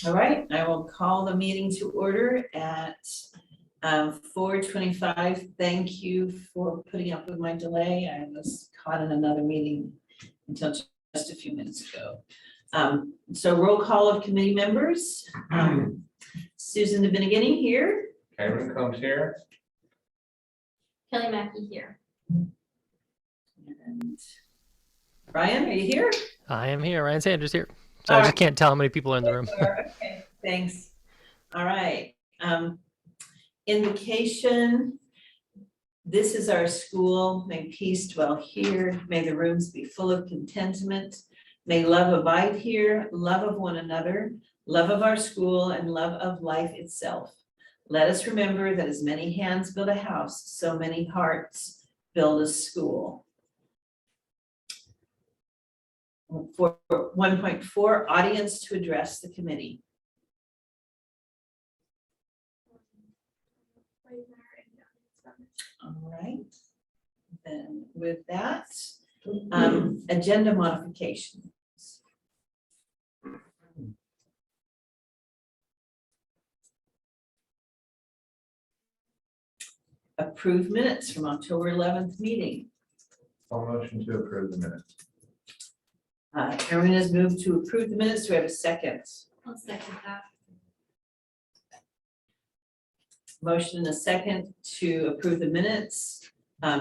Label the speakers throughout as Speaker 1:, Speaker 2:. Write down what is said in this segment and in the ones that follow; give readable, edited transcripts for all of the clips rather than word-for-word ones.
Speaker 1: All right, I will call the meeting to order at 4:25. Thank you for putting up with my delay. I was caught in another meeting until just a few minutes ago. So roll call of committee members. Susan DeBeneginning here.
Speaker 2: Cameron comes here.
Speaker 3: Kelly Mackey here.
Speaker 1: And Ryan, are you here?
Speaker 4: I am here. Ryan Sanders here. So I just can't tell how many people are in the room.
Speaker 1: Okay, thanks. All right. Invocation. This is our school. May peace dwell here. May the rooms be full of contentment. May love abide here, love of one another, love of our school, and love of life itself. Let us remember that as many hands build a house, so many hearts build a school. For 1.4, audience to address the committee. All right, then with that, agenda modifications. Approved minutes from October 11th meeting.
Speaker 2: I'll motion to approve the minutes.
Speaker 1: Erin has moved to approve the minutes. Do we have a second?
Speaker 3: I'll second that.
Speaker 1: Motion and a second to approve the minutes. What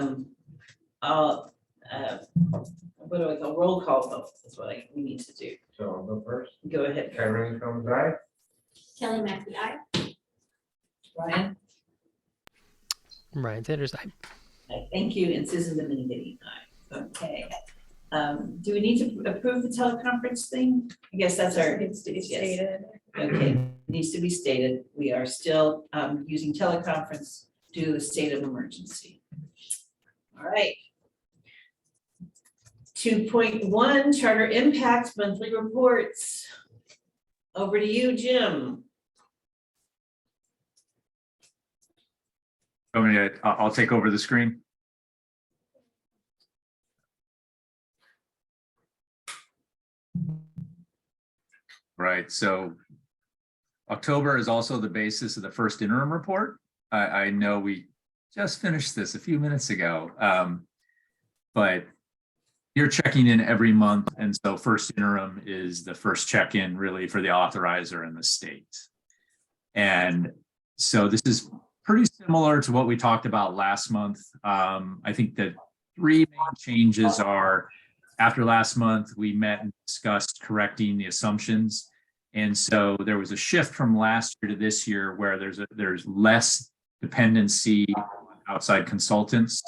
Speaker 1: do I call roll call vote? That's what we need to do.
Speaker 2: So I'll go first.
Speaker 1: Go ahead,
Speaker 2: Cameron comes aye.
Speaker 3: Kelly Mackey, aye.
Speaker 1: Ryan.
Speaker 4: Ryan Sanders.
Speaker 1: Thank you, and Susan DeBeneginning, aye. Okay. Do we need to approve the teleconference thing? I guess that's our.
Speaker 3: It's stated.
Speaker 1: Okay, needs to be stated. We are still using teleconference due to the state of emergency. All right. 2.1 Charter Impact Monthly Reports. Over to you, Jim.
Speaker 5: I'll take over the screen. Right, so October is also the basis of the first interim report. I know we just finished this a few minutes ago, but you're checking in every month, and so first interim is the first check-in really for the authorizer and the state. And so this is pretty similar to what we talked about last month. I think the three main changes are, after last month, we met and discussed correcting the assumptions. And so there was a shift from last year to this year where there's less dependency on outside consultants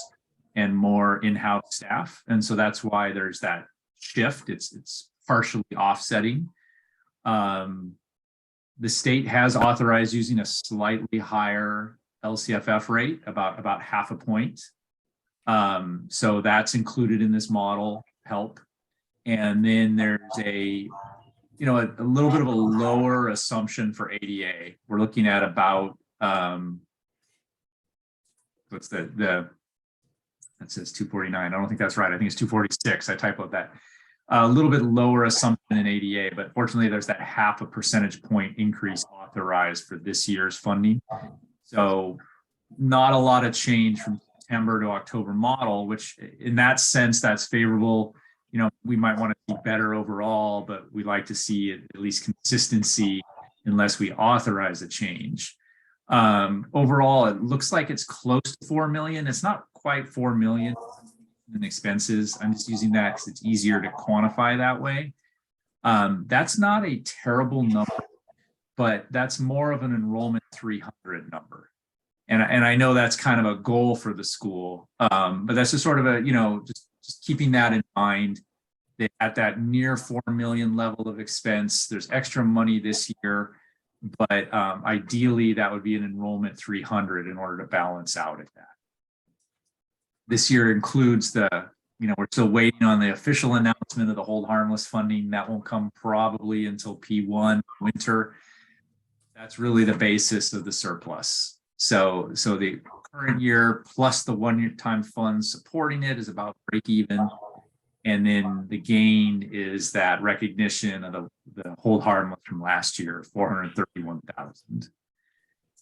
Speaker 5: and more in-house staff. And so that's why there's that shift. It's partially offsetting. The state has authorized using a slightly higher LCFF rate, about 0.5 point. So that's included in this model help. And then there's a little bit of a lower assumption for ADA. We're looking at about what's that says 249. I don't think that's right. I think it's 246. I typoed that. A little bit lower assumption in ADA, but fortunately there's that 0.5 percentage point increase authorized for this year's funding. So not a lot of change from September to October model, which in that sense, that's favorable. We might want to see better overall, but we like to see at least consistency unless we authorize a change. Overall, it looks like it's close to 4 million. It's not quite 4 million in expenses. I'm just using that because it's easier to quantify that way. That's not a terrible number, but that's more of an enrollment 300 number. And I know that's kind of a goal for the school, but that's just sort of a, just keeping that in mind. That at that near 4 million level of expense, there's extra money this year, but ideally that would be an enrollment 300 in order to balance out at that. This year includes we're still waiting on the official announcement of the hold harmless funding. That won't come probably until P1 winter. That's really the basis of the surplus. So the current year plus the one-time funds supporting it is about break even. And then the gain is that recognition of the hold harmless from last year, 431,000.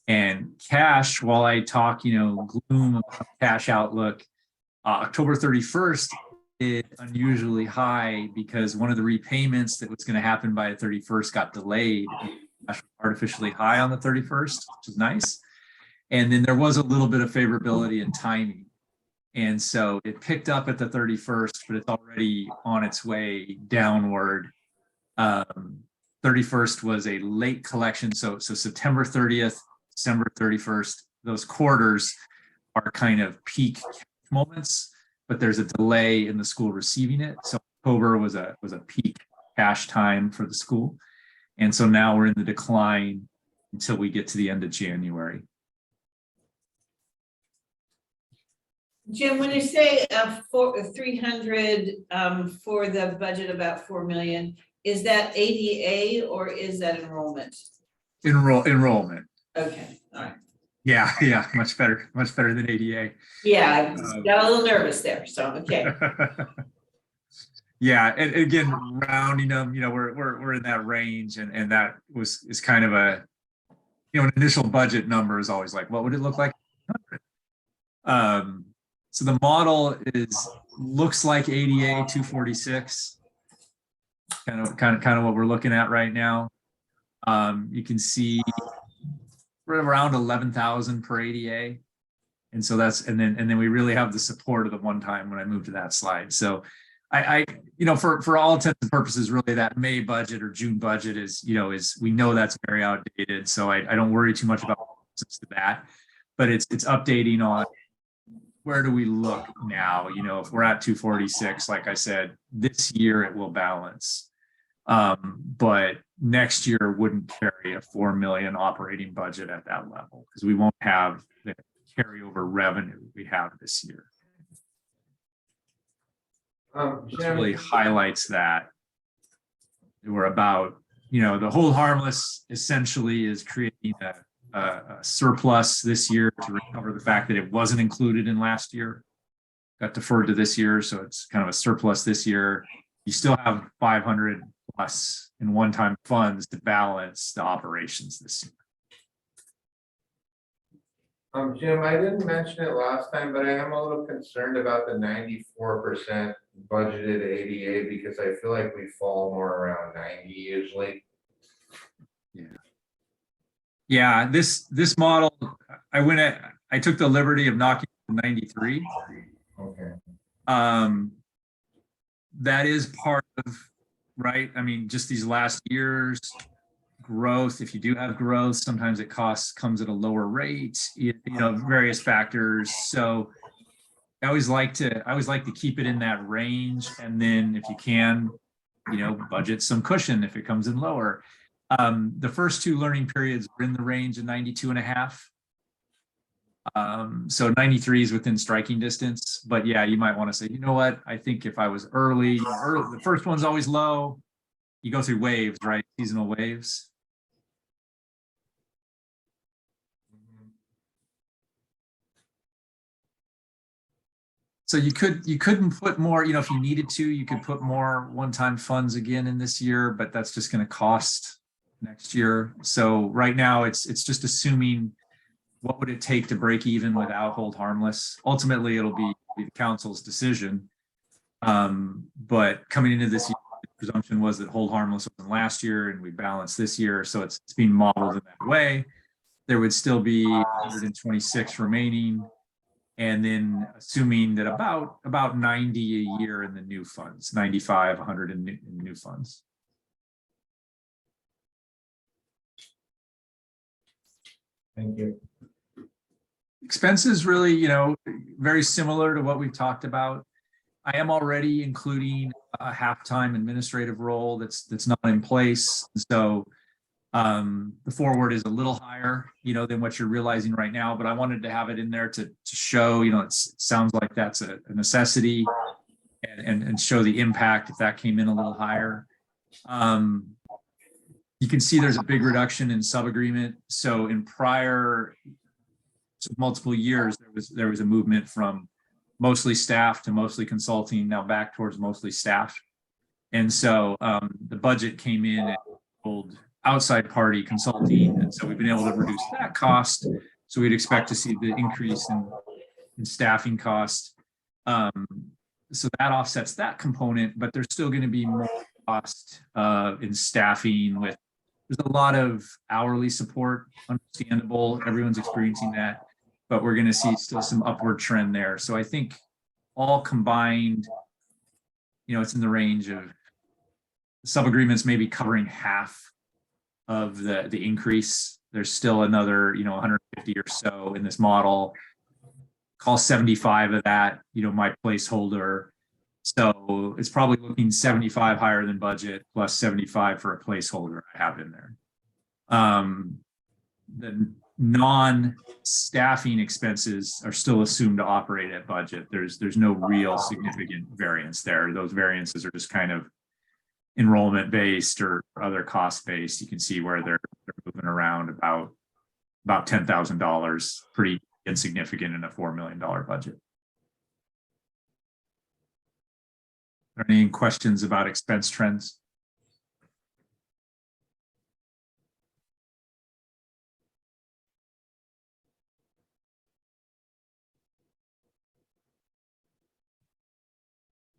Speaker 5: And cash, while I talk, gloom about cash outlook, October 31st is unusually high because one of the repayments that was going to happen by the 31st got delayed. Cash was artificially high on the 31st, which is nice. And then there was a little bit of favorability in timing. And so it picked up at the 31st, but it's already on its way downward. 31st was a late collection. So September 30th, December 31st, those quarters are kind of peak moments, but there's a delay in the school receiving it. So October was a peak cash time for the school. And so now we're in the decline until we get to the end of January.
Speaker 1: Jim, when you say 300 for the budget, about 4 million, is that ADA or is that enrollment?
Speaker 5: Enrollment.
Speaker 1: Okay, all right.
Speaker 5: Yeah, much better than ADA.
Speaker 1: Yeah, I got a little nervous there, so, okay.
Speaker 5: Yeah, and again, rounding them, we're in that range, and that is kind of a, an initial budget number is always like, what would it look like? So the model looks like ADA 246, kind of what we're looking at right now. You can see we're around 11,000 per ADA. And so and then we really have the support of the one time when I move to that slide. So I for all intents and purposes, really that May budget or June budget is we know that's very outdated. So I don't worry too much about that, but it's updating on where do we look now? If we're at 246, like I said, this year it will balance. But next year wouldn't carry a 4 million operating budget at that level because we won't have the carryover revenue we have this year. This really highlights that we're about, the hold harmless essentially is creating a surplus this year to recover the fact that it wasn't included in last year, got deferred to this year. So it's kind of a surplus this year. You still have 500 plus in one-time funds to balance the operations this year.
Speaker 2: Jim, I didn't mention it last time, but I am a little concerned about the 94% budgeted ADA because I feel like we fall more around 90 usually.
Speaker 5: Yeah, this model, I took the liberty of knocking to 93.
Speaker 2: Okay.
Speaker 5: That is part of, right? I mean, just these last years, growth, if you do have growth, sometimes it comes at a lower rate, various factors. So I always like to keep it in that range. And then if you can, budget some cushion if it comes in lower. The first two learning periods were in the range of 92.5. So 93 is within striking distance, but yeah, you might want to say, you know what? I think if I was early, the first one's always low. You go through waves, right? Seasonal waves. So you couldn't put more, if you needed to, you could put more one-time funds again in this year, but that's just going to cost next year. So right now it's just assuming what would it take to break even without hold harmless. Ultimately, it'll be the council's decision. But coming into this year, the presumption was that hold harmless wasn't last year and we balanced this year. So it's being modeled in that way. There would still be 126 remaining. And then assuming that about 90 a year in the new funds, 95, 100 in new funds.
Speaker 2: Thank you.
Speaker 5: Expenses really, very similar to what we've talked about. I am already including a half-time administrative role that's not in place. So the forward is a little higher, than what you're realizing right now, but I wanted to have it in there to show, it sounds like that's a necessity and show the impact if that came in a little higher. You can see there's a big reduction in sub-agreement. So in prior multiple years, there was a movement from mostly staff to mostly consulting, now back towards mostly staff. And so the budget came in and pulled outside party consulting. And so we've been able to reduce that cost. So we'd expect to see the increase in staffing costs. So that offsets that component, but there's still going to be more cost in staffing with, there's a lot of hourly support, understandable, everyone's experiencing that, but we're going to see still some upward trend there. So I think all combined, it's in the range of sub-agreements maybe covering half of the increase. There's still another, 150 or so in this model. Call 75 of that, my placeholder. So it's probably looking 75 higher than budget plus 75 for a placeholder I have in there. The non-staffing expenses are still assumed to operate at budget. There's no real significant variance there. Those variances are just kind of enrollment based or other cost based. You can see where they're moving around about $10,000, pretty insignificant in a $4 million budget. Are there any questions about expense trends?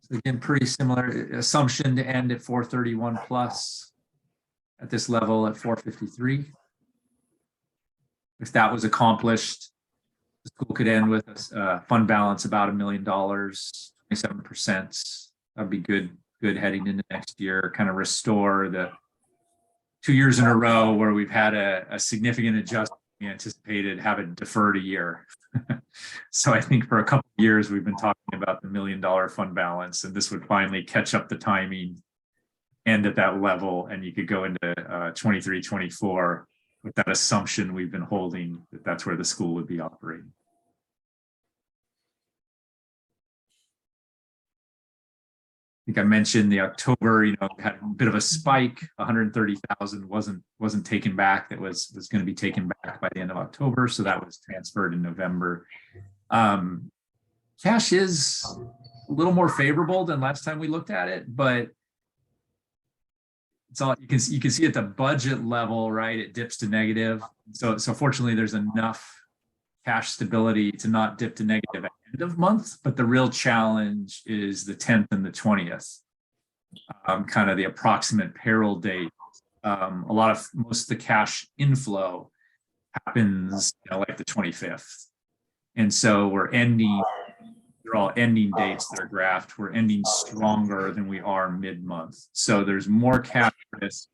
Speaker 5: So again, pretty similar assumption to end at 431 plus at this level at 453. If that was accomplished, the school could end with a fund balance about $1 million, 27%. That'd be good heading into next year, kind of restore the 2 years in a row where we've had a significant adjustment. We anticipated having deferred a year. So I think for a couple of years, we've been talking about the $1 million fund balance, and this would finally catch up the timing, end at that level, and you could go into 23, 24 with that assumption we've been holding that that's where the school would be operating. I think I mentioned the October, had a bit of a spike. 130,000 wasn't taken back. That was going to be taken back by the end of October, so that was transferred in November. Cash is a little more favorable than last time we looked at it, but it's all you can see at the budget level, right? It dips to negative. So fortunately, there's enough cash stability to not dip to negative at end of month, but the real challenge is the 10th and the 20th, kind of the approximate payroll date. Most of the cash inflow happens like the 25th. And so they're all ending dates that are graphed. We're ending stronger than we are mid-month. So there's more cash risk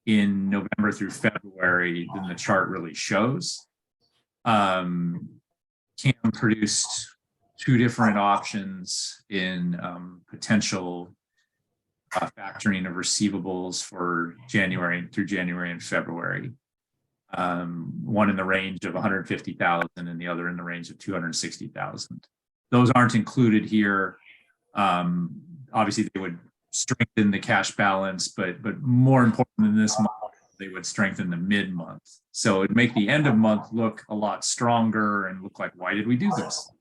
Speaker 5: in November through February than the chart really shows. Cam produced 2 different options in potential factoring of receivables for January and February. One in the range of 150,000 and the other in the range of 260,000. Those aren't included here. Obviously, they would strengthen the cash balance, but more important than this month, they would strengthen the mid-month. So it'd make the end of month look a lot stronger and look like, why did we do this?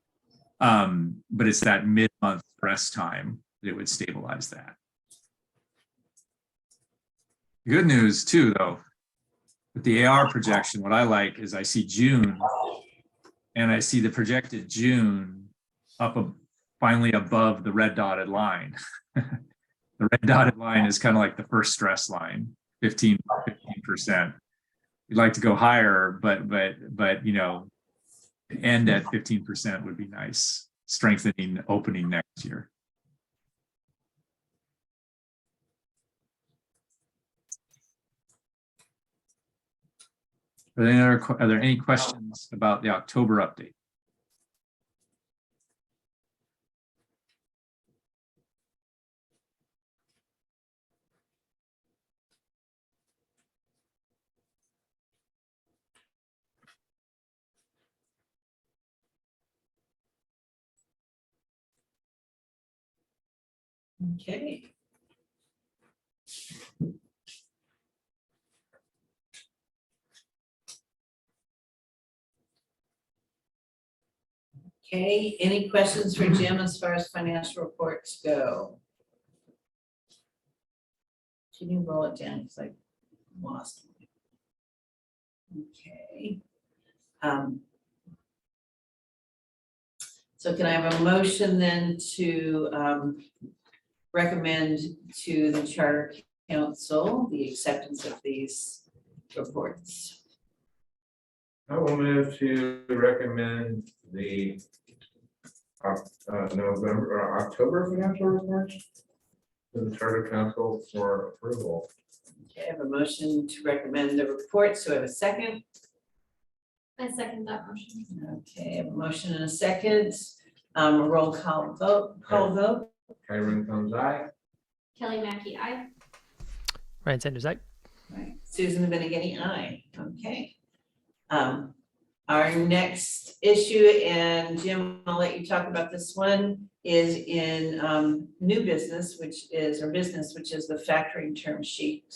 Speaker 5: But it's that mid-month rest time that would stabilize that. Good news too, though, with the AR projection, what I like is I see June and I see the projected June finally above the red dotted line. The red dotted line is kind of like the first stress line, 15%. We'd like to go higher, but end at 15% would be nice, strengthening opening next year. Are there any questions about the October update?
Speaker 1: Okay. Okay, any questions for Jim as far as financial reports go? Can you roll it down, because I lost. Okay. So can I have a motion then to recommend to the Charter Council the acceptance of these reports?
Speaker 2: I will move to recommend the November or October financial reports to the Charter Council for approval.
Speaker 1: Okay, I have a motion to recommend the reports. So I have a second.
Speaker 3: I second that motion.
Speaker 1: Okay, I have a motion and a second. Roll call vote,
Speaker 2: Kyron comes aye.
Speaker 3: Kelly Mackey, aye.
Speaker 4: Ryan Sanders, aye.
Speaker 1: Right, Susan Benegany, aye. Okay. Our next issue, and Jim, I'll let you talk about this one, is in new business, which is the factoring term sheet.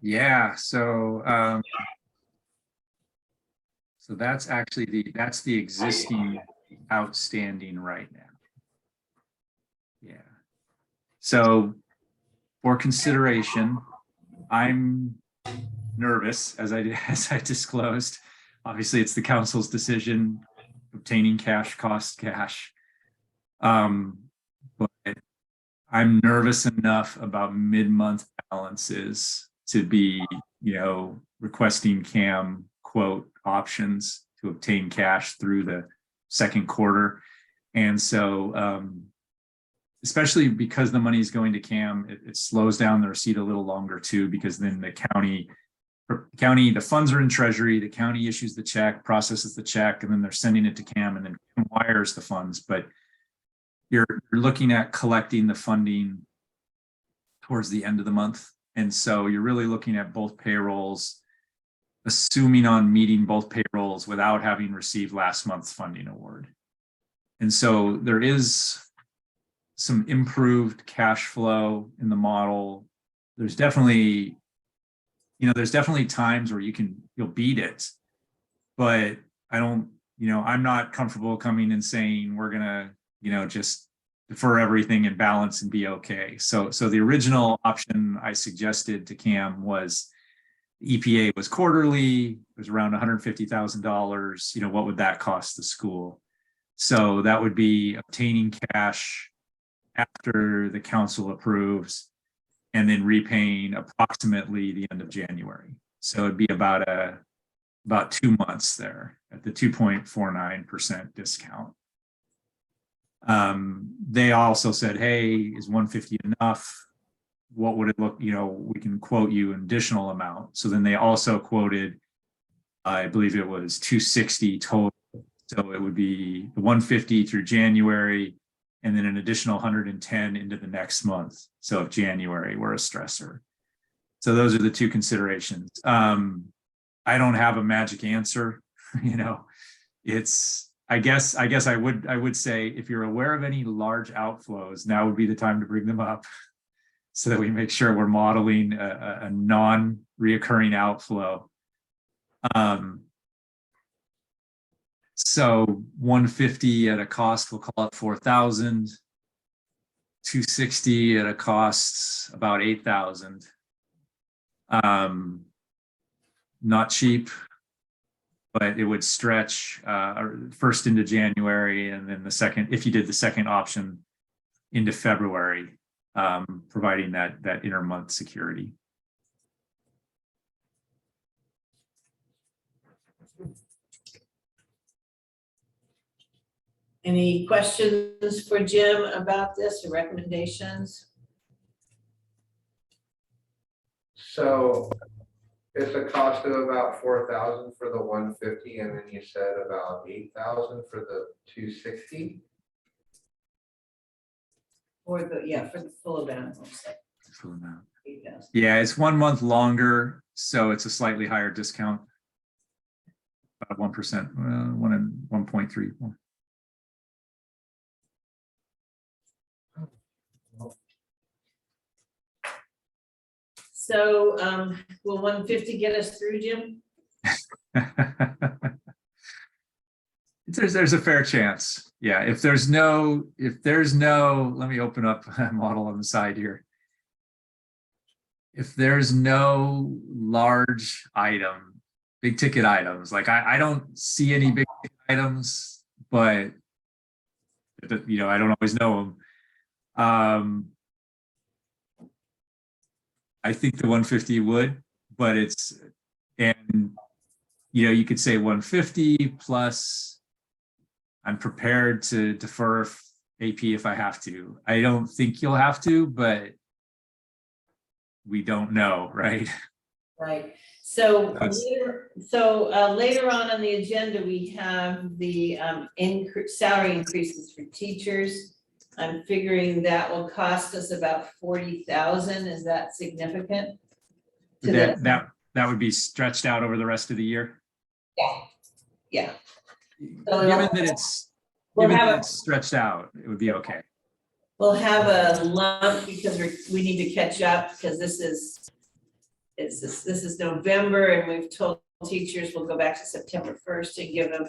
Speaker 5: Yeah, so that's actually that's the existing outstanding right now. Yeah. So for consideration, I'm nervous, as I disclosed. Obviously, it's the council's decision, obtaining cash costs cash. But I'm nervous enough about mid-month balances to be, requesting CAM quote options to obtain cash through the second quarter. And so, especially because the money is going to CAM, it slows down the receipt a little longer too, because then the county, the funds are in treasury, the county issues the check, processes the check, and then they're sending it to CAM, and then CAM wires the funds. But you're looking at collecting the funding towards the end of the month. And so you're really looking at both payrolls, assuming on meeting both payrolls without having received last month's funding award. And so there is some improved cash flow in the model. There's definitely, there's definitely times where you'll beat it, but I'm not comfortable coming and saying we're gonna, just defer everything and balance and be okay. So the original option I suggested to CAM was EPA was quarterly, it was around $150,000. What would that cost the school? So that would be obtaining cash after the council approves and then repaying approximately the end of January. So it'd be about 2 months there at the 2.49% discount. They also said, hey, is 150 enough? What would it look, we can quote you an additional amount. So then they also quoted, I believe it was 260 total. So it would be the 150 through January, and then an additional 110 into the next month. So if January were a stressor. So those are the two considerations. I don't have a magic answer. I guess I would say if you're aware of any large outflows, now would be the time to bring them up so that we make sure we're modeling a non-reoccurring outflow. So 150 at a cost, we'll call it 4,000. 260 at a cost about 8,000. Not cheap, but it would stretch first into January, and then the second, if you did the second option, into February, providing that inter-month security.
Speaker 1: Any questions for Jim about this or recommendations?
Speaker 2: So it's a cost of about 4,000 for the 150, and then you said about 8,000 for the 260.
Speaker 1: For the full amount.
Speaker 5: Full amount.
Speaker 1: 8,000.
Speaker 5: Yeah, it's 1 month longer, so it's a slightly higher discount. About 1%, 1.3.
Speaker 1: So will 150 get us through, Jim?
Speaker 5: There's a fair chance. Yeah, if there's no, let me open up a model on the side here. If there's no large item, big ticket items, like I don't see any big ticket items, but you know, I don't always know them. I think the 150 would, but and you know, you could say 150 plus I'm prepared to defer AP if I have to. I don't think you'll have to, but we don't know, right?
Speaker 1: Right, so
Speaker 5: That's-
Speaker 1: later on the agenda, we have the salary increases for teachers. I'm figuring that will cost us about 40,000. Is that significant? To the-
Speaker 5: That would be stretched out over the rest of the year.
Speaker 1: Yeah.
Speaker 5: Given
Speaker 1: So
Speaker 5: that it's stretched out, it would be okay.
Speaker 1: we'll have a lump because we need to catch up because this is November and we've told teachers we'll go back to September 1st and give them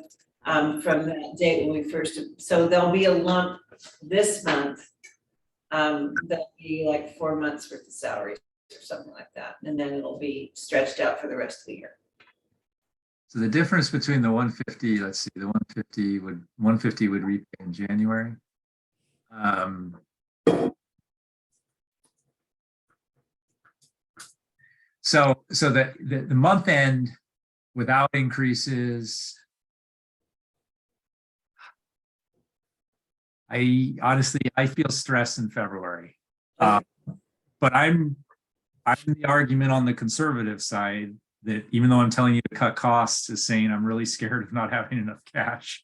Speaker 1: from that date when we first, so there'll be a lump this month. That'll be like 4 months worth of salaries or something like that, and then it'll be stretched out for the rest of the year.
Speaker 5: So the difference between the 150, let's see, the 150 would repay in January. So the month end without increases, I feel stressed in February. But I'm the argument on the conservative side that even though I'm telling you to cut costs is saying I'm really scared of not having enough cash.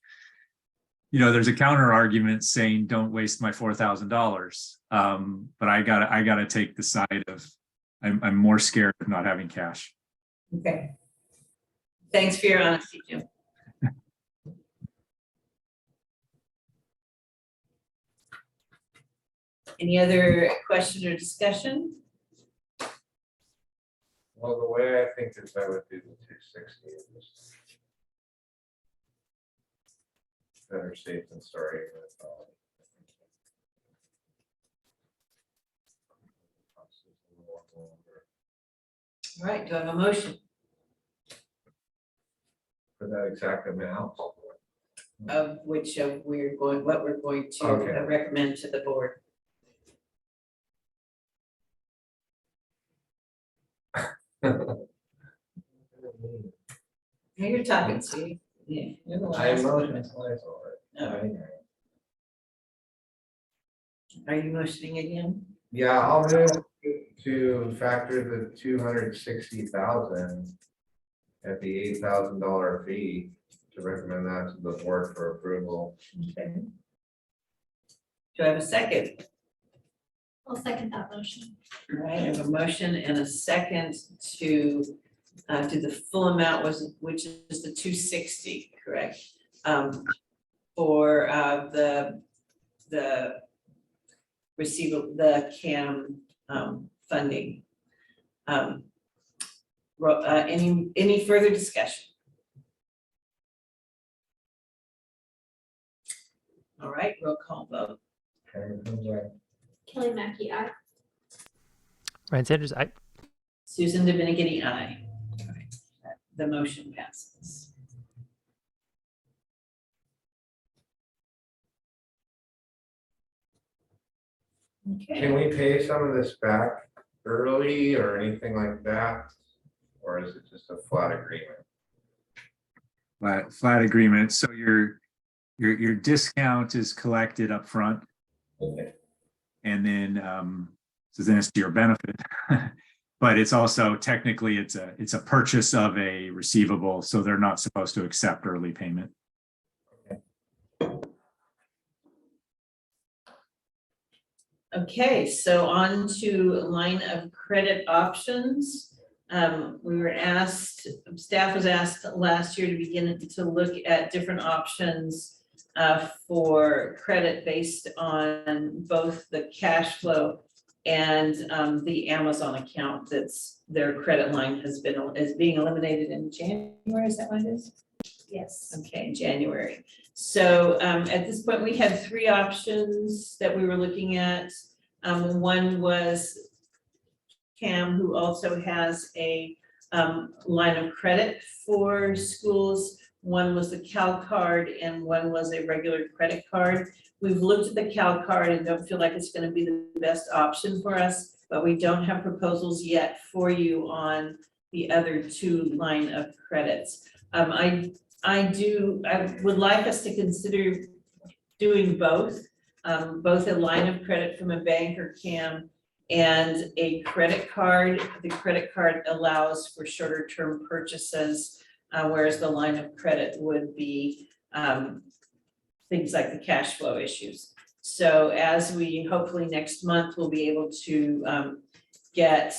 Speaker 5: You know, there's a counter argument saying don't waste my $4,000. But I gotta take the side of I'm more scared of not having cash.
Speaker 1: Okay. Thanks for your honesty, Jim. Any other question or discussion?
Speaker 2: Well, the way I think is I would do the 260. Better safe than sorry.
Speaker 1: All right, do I have a motion?
Speaker 2: For that exact amount.
Speaker 1: Of which what we're going to
Speaker 2: Okay.
Speaker 1: recommend to the board. You're talking, Steve. Yeah. You're the one
Speaker 2: I
Speaker 1: asking for
Speaker 2: motion
Speaker 1: it.
Speaker 2: twice already.
Speaker 1: All right. Are you motioning again?
Speaker 2: Yeah, I'll move to factor the 260,000 at the $8,000 fee to recommend that to the board for approval.
Speaker 1: Okay. Do I have a second?
Speaker 3: I'll second that motion.
Speaker 1: All right, I have a motion and a second to do the full amount which is the 260, correct? For the receivable, the CAM funding. Any further discussion? All right, roll call vote.
Speaker 3: Kelly Mackey, aye.
Speaker 4: Ryan Sanders, I.
Speaker 1: Susan Dominican, aye. All right, the motion passes. Okay.
Speaker 2: Can we pay some of this back early or anything like that? Or is it just a flat agreement?
Speaker 5: Flat agreement. So your discount is collected up front.
Speaker 2: Okay.
Speaker 5: And then so then it's to your benefit. But it's also technically it's a purchase of a receivable, so they're not supposed to accept early payment.
Speaker 1: Okay, so on to line of credit options. We were asked, staff was asked last year to begin to look at different options for credit based on both the cash flow and the Amazon account that's their credit line is being eliminated in January. Is that what it is?
Speaker 3: Yes.
Speaker 1: Okay, January. So at this point, we had three options that we were looking at. One was Cam, who also has a line of credit for schools. One was the Cal card and one was a regular credit card. We've looked at the Cal card and don't feel like it's gonna be the best option for us, but we don't have proposals yet for you on the other two line of credits. I would like us to consider doing both a line of credit from a bank or CAM and a credit card. The credit card allows for shorter term purchases, whereas the line of credit would be things like the cash flow issues. So as we hopefully next month, we'll be able to get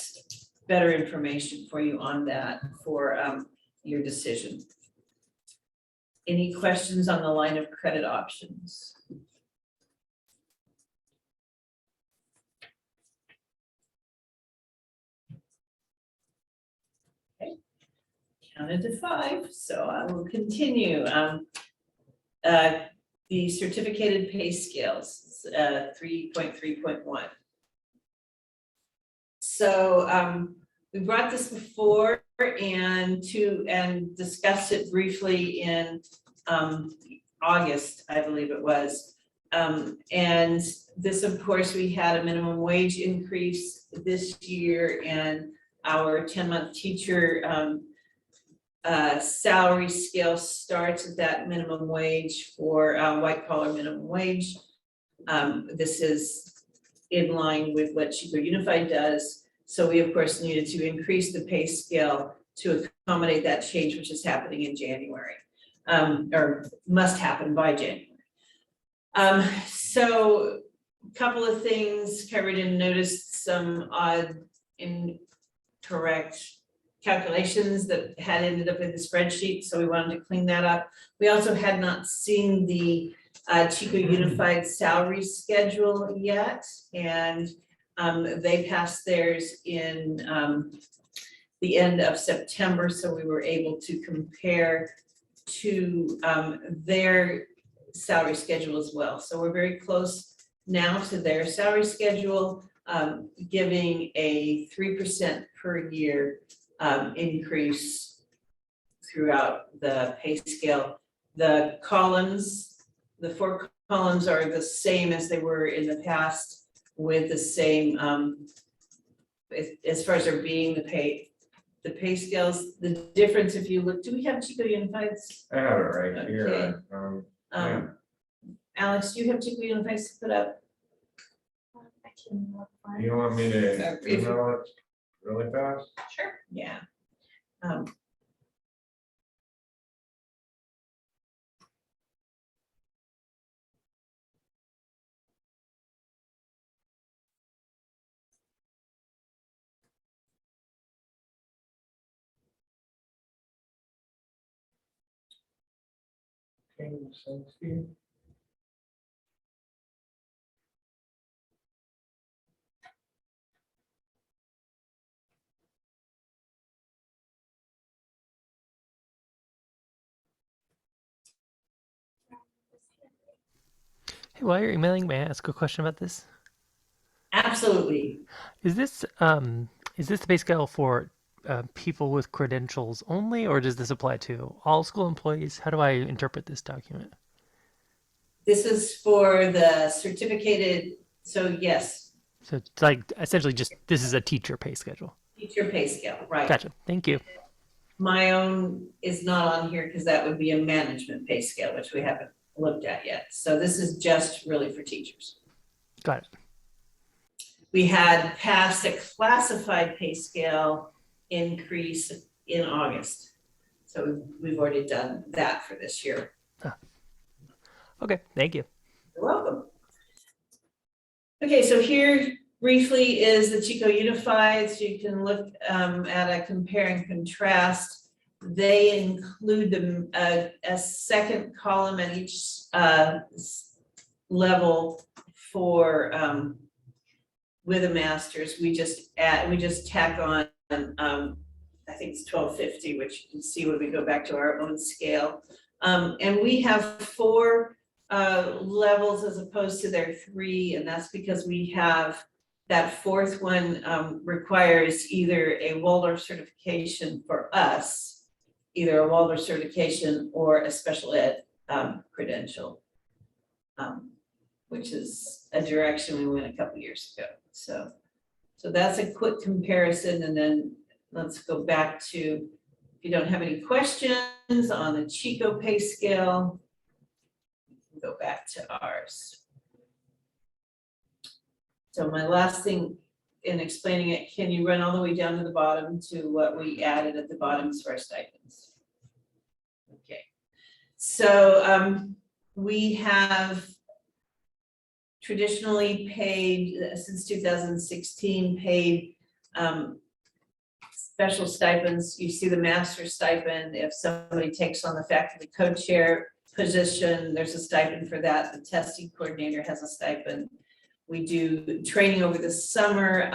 Speaker 1: better information for you on that for your decision. Any questions on the line of credit options? Okay, counted to 5, so I will continue. The certificated pay scales, 3.3.1. So we brought this before and discussed it briefly in August, I believe it was. And this, of course, we had a minimum wage increase this year, and our 10-month teacher salary scale starts at that minimum wage for white collar minimum wage. This is in line with what Chico Unified does. So we, of course, needed to increase the pay scale to accommodate that change, which is happening in January, or must happen by January. So a couple of things covered and noticed some odd incorrect calculations that had ended up in the spreadsheet, so we wanted to clean that up. We also had not seen the Chico Unified salary schedule yet, and they passed theirs in the end of September, so we were able to compare to their salary schedule as well. So we're very close now to their salary schedule, giving a 3% per year increase throughout the pay scale. The columns, the 4 columns are the same as they were in the past, with the same, as far as there being the pay scales. The difference, if you look, do we have Chico Unified's?
Speaker 2: I have it right here.
Speaker 1: Okay. Alex, do you have Chico Unified's to put up?
Speaker 3: I can look for it.
Speaker 2: You want me to
Speaker 1: If you-
Speaker 2: email it really fast?
Speaker 1: Sure. Yeah.
Speaker 2: Okay, thanks, Steve.
Speaker 4: Hey, while you're emailing, may I ask a question about this?
Speaker 1: Absolutely.
Speaker 4: Is this the pay scale for people with credentials only, or does this apply to all school employees? How do I interpret this document?
Speaker 1: This is for the certificated, so yes,
Speaker 4: So it's like essentially just this is a teacher pay schedule.
Speaker 1: teacher pay scale, right?
Speaker 4: Gotcha. Thank you.
Speaker 1: My own is not on here because that would be a management pay scale, which we haven't looked at yet. So this is just really for teachers.
Speaker 4: Got it.
Speaker 1: We had passed a classified pay scale increase in August. So we've already done that for this year.
Speaker 4: Okay. Thank you.
Speaker 1: You're welcome. Okay, so here briefly is the Chico Unified, so you can look at a compare and contrast. They include a second column at each level for with a master's. We just tack on I think it's 1250, which you can see when we go back to our own scale. And we have 4 levels as opposed to their 3, and that's because we have that 4th one requires either a Waldorf certification for us, either a Waldorf certification or a special ed credential, which is a direction we went a couple years ago. So that's a quick comparison, and then let's go back to, if you don't have any questions on the Chico pay scale, go back to ours. So my last thing in explaining it, can you run all the way down to the bottom to what we added at the bottom for our stipends? Okay, so we have traditionally paid, since 2016, paid special stipends. You see the master stipend. If somebody takes on the faculty co-chair position, there's a stipend for that. The testing coordinator has a stipend. We do training over the summer,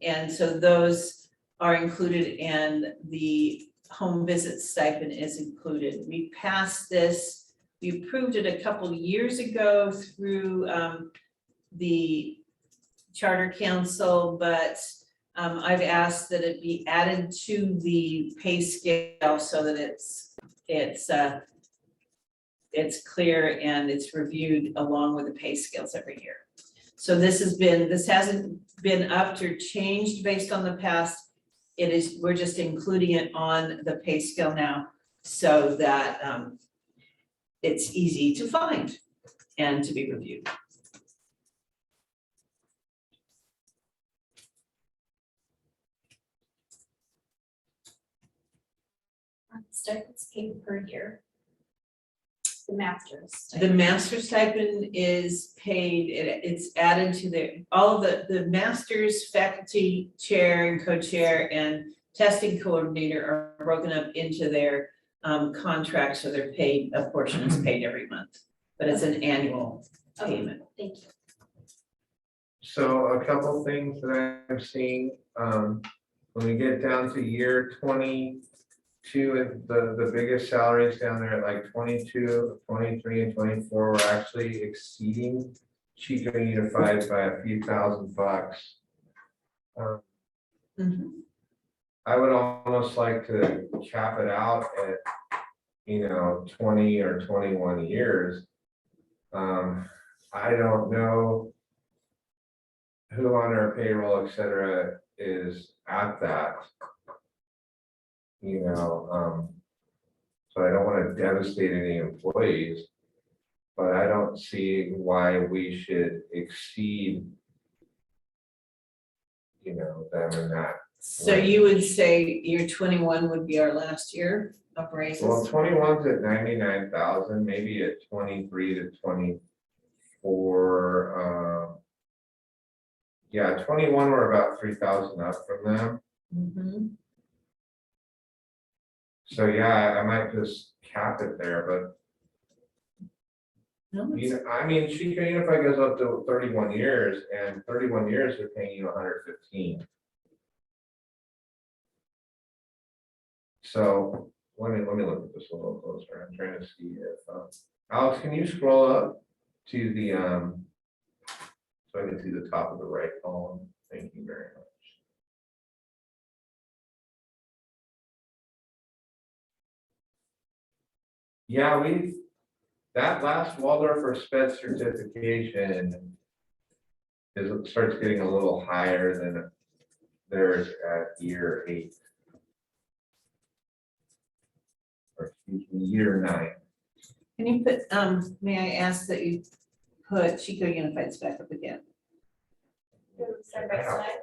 Speaker 1: and so those are included, and the home visit stipend is included. We passed this, we approved it a couple years ago through the Charter Council, but I've asked that it be added to the pay scale so that it's clear and it's reviewed along with the pay scales every year. So this hasn't been upped or changed based on the past. We're just including it on the pay scale now so that it's easy to find and to be reviewed.
Speaker 3: Stipends paid per year. The master's.
Speaker 1: The master stipend is paid, it's added to all of the master's faculty chair and co-chair and testing coordinator are broken up into their contracts, so they're paid, a portion is paid every month, but it's an annual payment.
Speaker 3: Thank you.
Speaker 2: So a couple things that I'm seeing, when we get down to year 22, and the biggest salaries down there at like 22, 23, and 24 were actually exceeding Chico Unified by a few $1,000.
Speaker 1: Mhm.
Speaker 2: I would almost like to cap it out at, 20 or 21 years. I don't know who on our payroll, et cetera, is at that. So I don't want to devastate any employees, but I don't see why we should exceed, them in that.
Speaker 1: So you would say year 21 would be our last year of raises?
Speaker 2: Well, 21's at 99,000, maybe at 23 to 24. Yeah, 21, we're about 3,000 up from them.
Speaker 1: Mhm.
Speaker 2: So yeah, I might just cap it there, but
Speaker 1: No, it's-
Speaker 2: Chico Unified goes up to 31 years, and 31 years they're paying you 115. So let me look at this a little closer. I'm trying to see if Alex, can you scroll up to the so I can see the top of the right column? Thank you very much. Yeah, that last Waldorf or SPED certification starts getting a little higher than theirs at year 8. Or excuse me, year 9.
Speaker 1: Can you put, may I ask that you put Chico Unified's back up again?
Speaker 3: Side by side.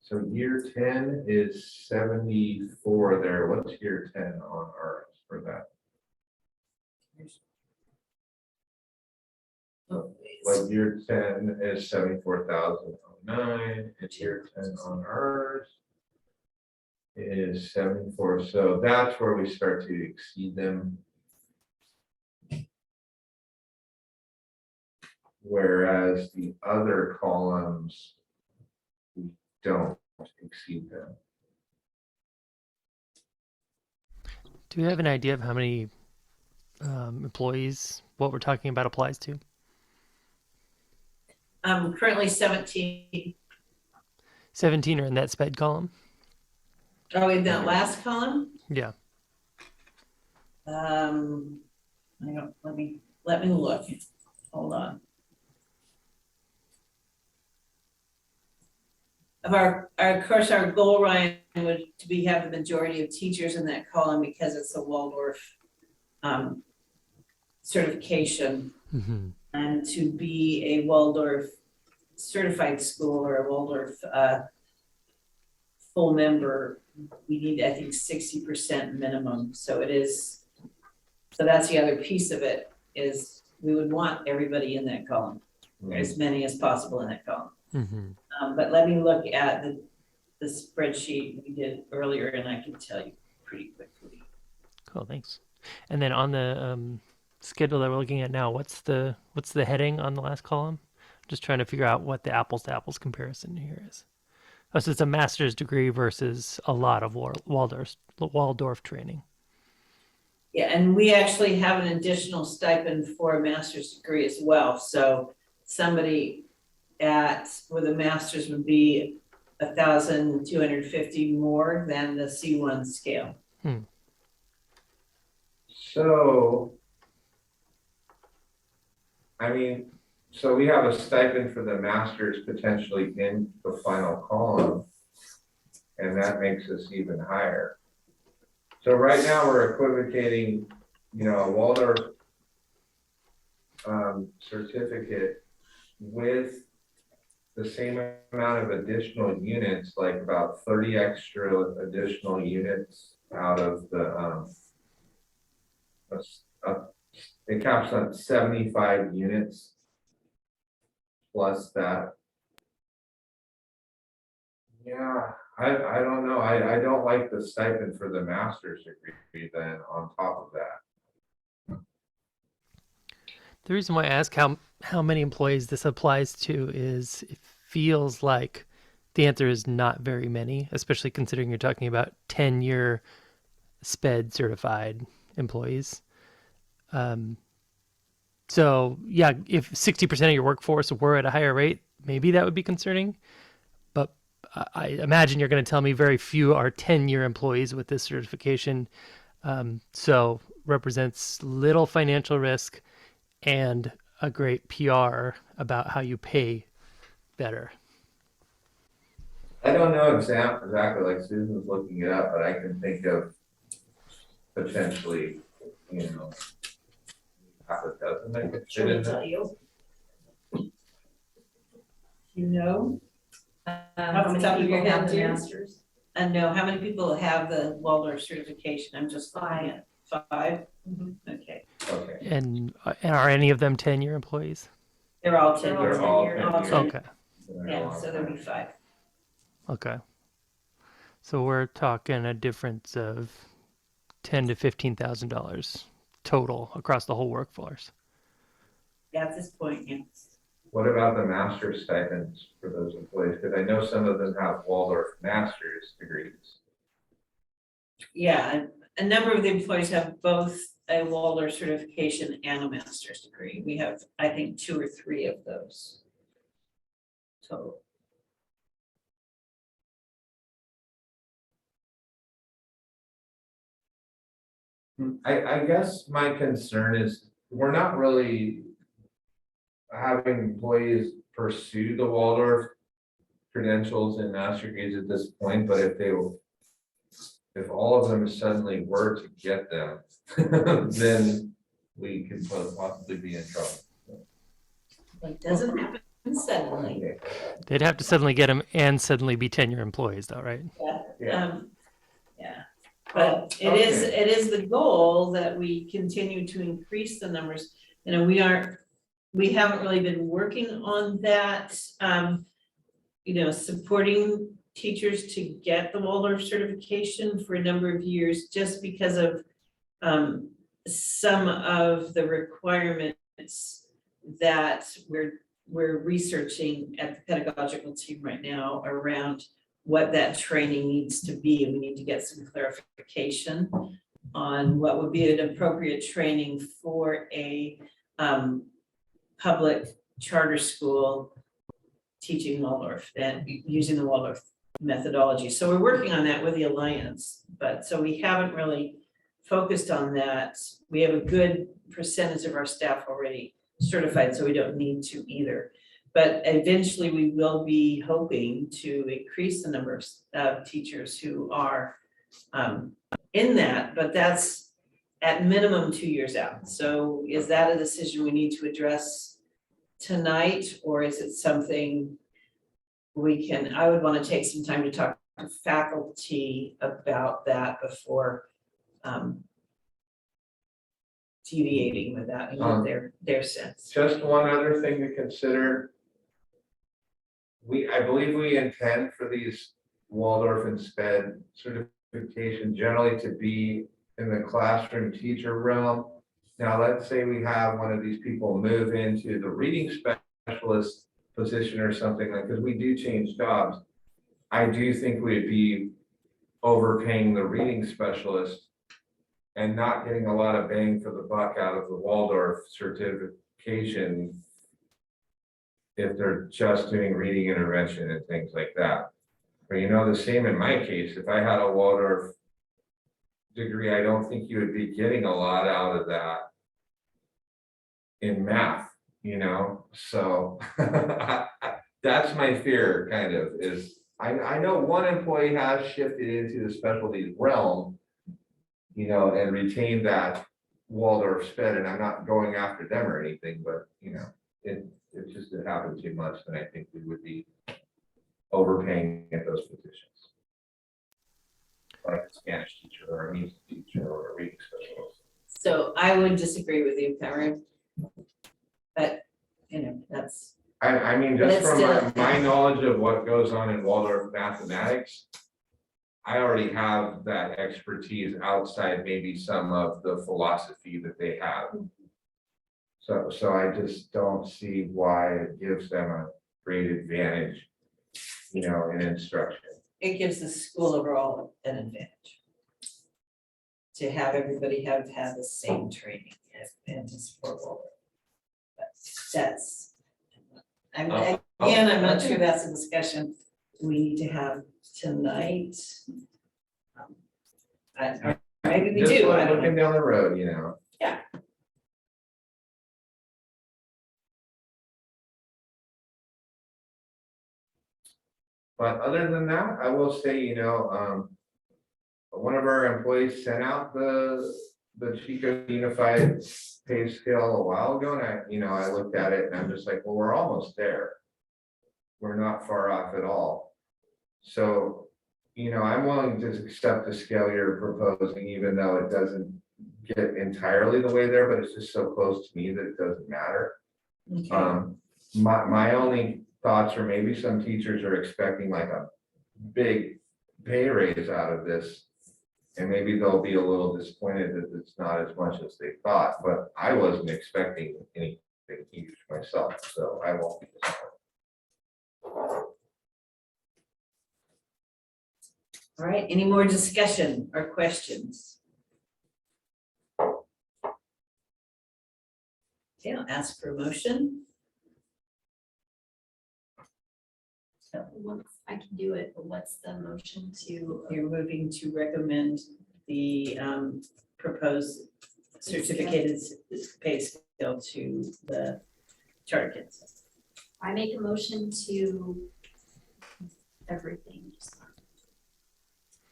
Speaker 2: So year 10 is 74 there. What's year 10 on ours for that? Like year 10 is 74,009, and year 10 on ours is 74. So that's where we start to exceed them. whereas the other columns, we don't exceed them.
Speaker 4: Do you have an idea of how many employees what we're talking about applies to?
Speaker 1: Currently 17.
Speaker 4: 17 are in that sped column?
Speaker 1: Oh, in that last column?
Speaker 4: Yeah.
Speaker 1: I don't, let me look. Hold on. Of course, our goal, Ryan, would to be have the majority of teachers in that column because it's a Waldorf certification,
Speaker 4: Mm-hmm.
Speaker 1: and to be a Waldorf certified school or a Waldorf full member, we need, I think, 60% minimum. So it is, so that's the other piece of it, is we would want everybody in that column, as many as possible in that column.
Speaker 4: Mm-hmm.
Speaker 1: But let me look at the spreadsheet we did earlier, and I can tell you pretty quickly.
Speaker 4: Cool, thanks. And then on the schedule that we're looking at now, what's the heading on the last column? Just trying to figure out what the apples to apples comparison here is. Oh, so it's a master's degree versus a lot of Waldorf training.
Speaker 1: Yeah, and we actually have an additional stipend for a master's degree as well. So somebody with a master's would be 1,250 more than the C1 scale.
Speaker 2: So, I mean, so we have a stipend for the masters potentially in the final column, and that makes us even higher. So right now we're equivocating, a Waldorf certificate with the same amount of additional units, like about 30 extra additional units out of the, it caps on 75 units plus that. Yeah, I don't know. I don't like the stipend for the master's degree then on top of that.
Speaker 4: The reason why I ask how many employees this applies to is it feels like the answer is not very many, especially considering you're talking about 10-year SPED certified employees. So yeah, if 60% of your workforce were at a higher rate, maybe that would be concerning. But I imagine you're going to tell me very few are 10-year employees with this certification. So represents little financial risk and a great PR about how you pay better.
Speaker 2: I don't know exactly, like Susan's looking it up, but I can think of potentially, half a dozen that could fit in there.
Speaker 1: You know?
Speaker 3: How
Speaker 1: Off the
Speaker 3: many
Speaker 1: top of your
Speaker 3: people have
Speaker 1: head,
Speaker 3: the
Speaker 1: dear?
Speaker 3: masters?
Speaker 1: And no, how many people have the Waldorf certification? I'm just looking at 5. Okay,
Speaker 2: Okay.
Speaker 4: And are any of them 10-year employees?
Speaker 1: they're all 10
Speaker 3: They're all
Speaker 1: years.
Speaker 2: They're all
Speaker 3: 10 years.
Speaker 2: 10 years.
Speaker 4: Okay.
Speaker 1: Yeah, so there'll be 5.
Speaker 4: Okay. So we're talking a difference of $10,000 to $15,000 total across the whole workforce.
Speaker 1: Yeah, at this point, yeah.
Speaker 2: What about the master's stipends for those employees? Because I know some of them have Waldorf master's degrees.
Speaker 1: Yeah, a number of the employees have both a Waldorf certification and a master's degree. We have, I think, 2 or 3 of those. So.
Speaker 2: I guess my concern is we're not really having employees pursue the Waldorf credentials and master degrees at this point, but if all of them suddenly were to get them, then we could possibly be in trouble.
Speaker 1: It doesn't happen suddenly.
Speaker 2: Okay.
Speaker 4: They'd have to suddenly get them and suddenly be 10-year employees though, right?
Speaker 2: Yeah.
Speaker 1: Yeah, but it is the goal that we continue to increase the numbers. We haven't really been working on that, supporting teachers to get the Waldorf certification for a number of years, just because of some of the requirements that we're researching at the pedagogical team right now around what that training needs to be, and we need to get some clarification on what would be an appropriate training for a public charter school teaching Waldorf and using the Waldorf methodology. So we're working on that with the Alliance, but so we haven't really focused on that. We have a good percentage of our staff already certified, so we don't need to either. But eventually we will be hoping to increase the number of teachers who are in that, but that's at minimum 2 years out. So is that a decision we need to address tonight, or is it something we can, I would want to take some time to talk to faculty about that before deviating with that and get their sense.
Speaker 2: Just one other thing to consider. I believe we intend for these Waldorf and SPED certification generally to be in the classroom teacher realm. Now, let's say we have one of these people move into the reading specialist position or something like, because we do change jobs. I do think we'd be overpaying the reading specialist and not getting a lot of bang for the buck out of the Waldorf certification if they're just doing reading intervention and things like that. But you know, the same in my case, if I had a Waldorf degree, I don't think you would be getting a lot out of that in math, you know? So that's my fear kind of is, I know one employee has shifted into the specialties realm, you know, and retained that Waldorf SPED, and I'm not going after them or anything, but you know, it just it happened too much, and I think we would be overpaying at those positions. Like a Spanish teacher or a music teacher or a reading specialist.
Speaker 1: So I would disagree with you, Cameron. But, you know, that's,
Speaker 2: I mean,
Speaker 1: But
Speaker 2: just
Speaker 1: it's
Speaker 2: from
Speaker 1: still-
Speaker 2: my knowledge of what goes on in Waldorf mathematics, I already have that expertise outside maybe some of the philosophy that they have. So I just don't see why it gives them a great advantage, you know, in instruction.
Speaker 1: it gives the school overall an advantage to have everybody have had the same training and to support Waldorf. But that's, I'm not sure that's a discussion we need to have tonight. Maybe we
Speaker 2: Just
Speaker 1: do, I
Speaker 2: like
Speaker 1: don't
Speaker 2: looking
Speaker 1: know.
Speaker 2: down the road, you know.
Speaker 1: Yeah.
Speaker 2: But other than that, I will say, you know, one of our employees sent out the Chico Unified Pay Scale a while ago, and I looked at it and I'm just like, well, we're almost there. We're not far off at all. So, you know, I'm willing to accept the scale you're proposing, even though it doesn't get entirely the way there, but it's just so close to me that it doesn't matter.
Speaker 1: Okay.
Speaker 2: My only thoughts are maybe some teachers are expecting like a big pay raise out of this. And maybe they'll be a little disappointed that it's not as much as they thought, but I wasn't expecting anything huge myself, so I won't be disappointed.
Speaker 1: All right, any more discussion or questions? Okay, I'll ask for a motion.
Speaker 3: Once I can do it, but what's the motion to?
Speaker 1: You're moving to recommend the proposed certificated pay scale to the charter kids.
Speaker 3: I make a motion to everything.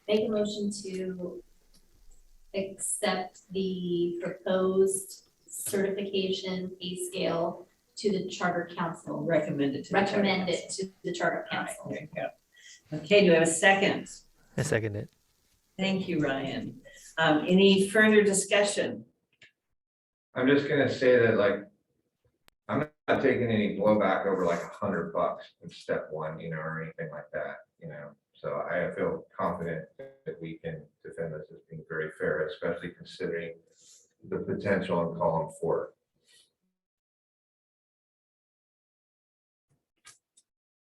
Speaker 3: Make a motion to accept the proposed certification pay scale to the charter council.
Speaker 1: Recommend it to the charter
Speaker 3: Recommend it
Speaker 1: council.
Speaker 3: to the charter
Speaker 1: All right,
Speaker 3: council.
Speaker 1: there you go. Okay, do I have a second?
Speaker 4: I second it.
Speaker 1: Thank you, Ryan. Any further discussion?
Speaker 2: I'm just gonna say that like, I'm not taking any blowback over like $100 in step one, you know, or anything like that, you know. So I feel confident that we can defend this as being very fair, especially considering the potential in column 4.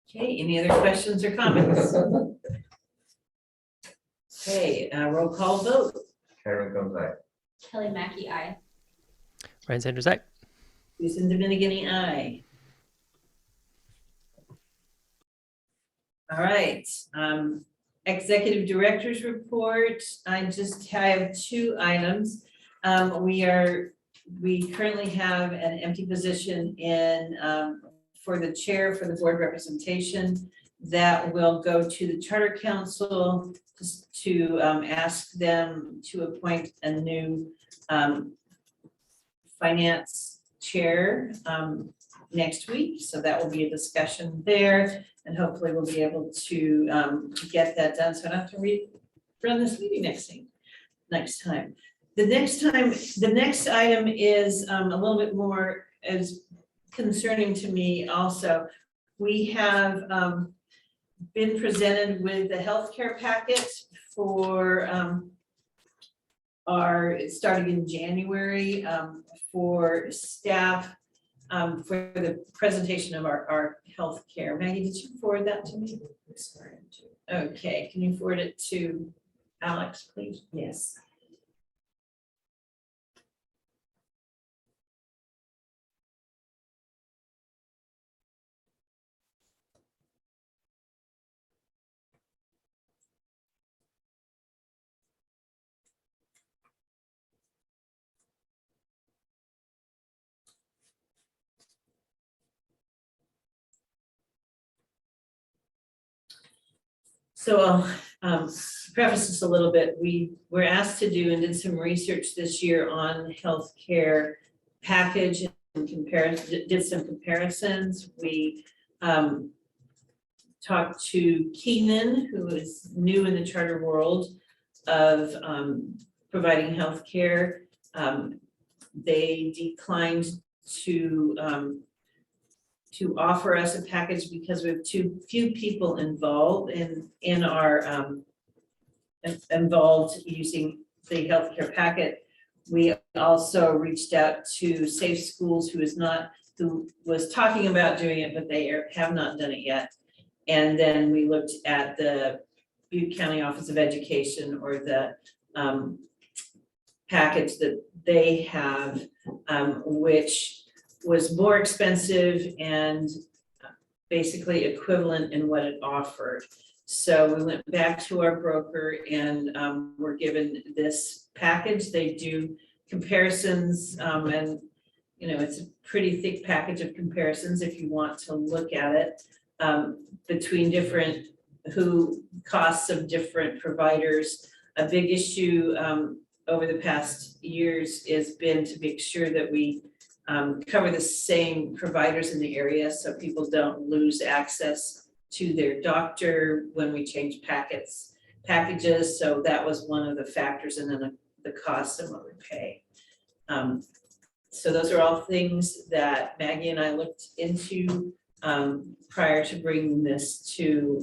Speaker 1: Okay, any other questions or comments? Okay, roll call vote.
Speaker 2: Karen comes back.
Speaker 3: Kelly Mackey, aye.
Speaker 4: Ryan Sanders, aye.
Speaker 1: Susan Dominican, aye. All right, executive director's report. I just have 2 items. We currently have an empty position in, for the chair for the board representation. That will go to the Charter Council to ask them to appoint a new finance chair next week. So that will be a discussion there, and hopefully we'll be able to get that done. So I don't have to run this meeting next time. The next item is a little bit more as concerning to me also. We have been presented with the healthcare packet for starting in January for staff for the presentation of our healthcare. Maggie, did you forward that to me? Okay, can you forward it to Alex, please? Yes. So I'll preface this a little bit. We were asked to do and did some research this year on healthcare package and did some comparisons. We talked to Keenan, who is new in the charter world of providing healthcare. They declined to offer us a package because we have too few people involved in our involved using the healthcare packet. We also reached out to Safe Schools, who was talking about doing it, but they have not done it yet. And then we looked at the Butte County Office of Education, or the package that they have, which was more expensive and basically equivalent in what it offered. So we went back to our broker and were given this package. They do comparisons and it's a pretty thick package of comparisons if you want to look at it between different costs of different providers. A big issue over the past years has been to make sure that we cover the same providers in the area so people don't lose access to their doctor when we change packages. So that was one of the factors, and then the cost and what we pay. So those are all things that Maggie and I looked into prior to bringing this to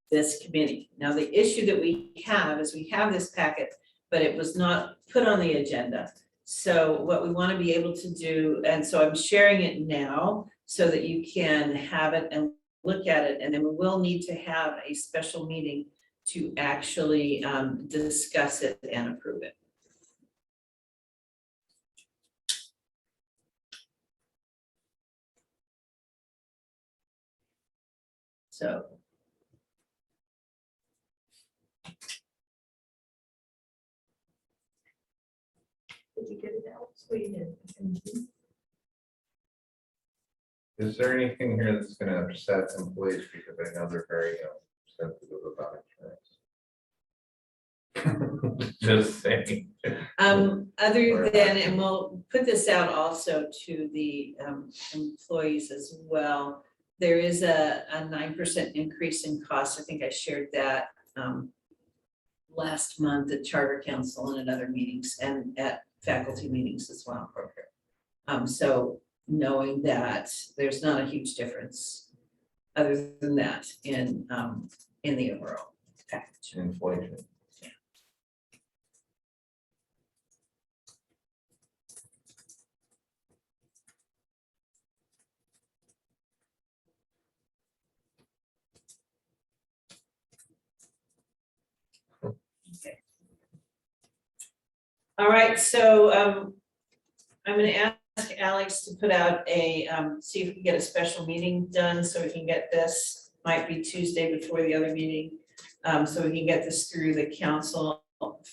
Speaker 1: this committee. Now, the issue that we have is we have this packet, but it was not put on the agenda. So what we want to be able to do, and so I'm sharing it now so that you can have it and look at it, and then we will need to have a special meeting to actually discuss it and approve it. So. Did you get it out? So you did.
Speaker 2: Is there anything here that's gonna upset employees because I know they're very sensitive about insurance? Just saying.
Speaker 1: Other than, and we'll put this out also to the employees as well. There is a 9% increase in cost. I think I shared that last month at Charter Council and at other meetings and at faculty meetings as well. Okay. So knowing that there's not a huge difference other than that in the overall package.
Speaker 2: Inflation.
Speaker 1: All right, so I'm gonna ask Alex to put out a, see if we can get a special meeting done, so we can get this, might be Tuesday before the other meeting. So we can get this through the council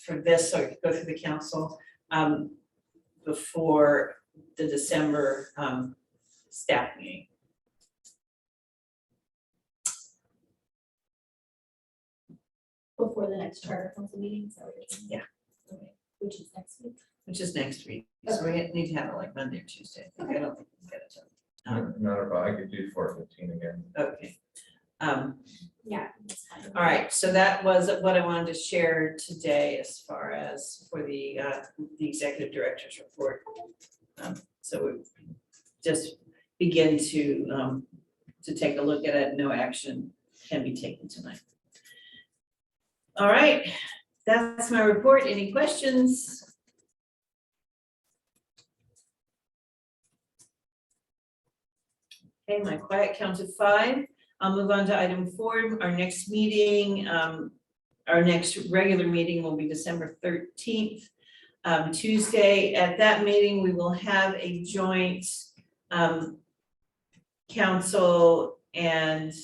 Speaker 1: for this, so it can go through the council before the December staff meeting.
Speaker 3: Before the next charter council meeting, is that what you're saying?
Speaker 1: Yeah.
Speaker 3: Okay, which is next week.
Speaker 1: Which is next week, so we need to have it like Monday or Tuesday. I don't think we can get it done.
Speaker 2: Not a problem, I could do 4:15 again.
Speaker 1: Okay.
Speaker 3: Yeah. that's fine.
Speaker 1: All right, so that was what I wanted to share today as far as for the executive director's report. So we just begin to take a look at it. No action can be taken tonight. All right, that's my report. Any questions? Okay, my quiet count of 5. I'll move on to item 4, our next meeting, our next regular meeting will be December 13th, Tuesday. At that meeting, we will have a joint council and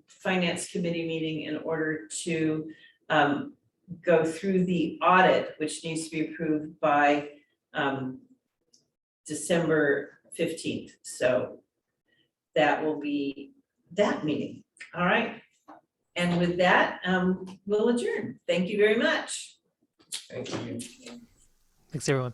Speaker 1: finance committee meeting in order to go through the audit, which needs to be approved by December 15th. So that will be that meeting. All right. And with that, we'll adjourn. Thank you very much.
Speaker 2: Thank you.
Speaker 4: Thanks, everyone.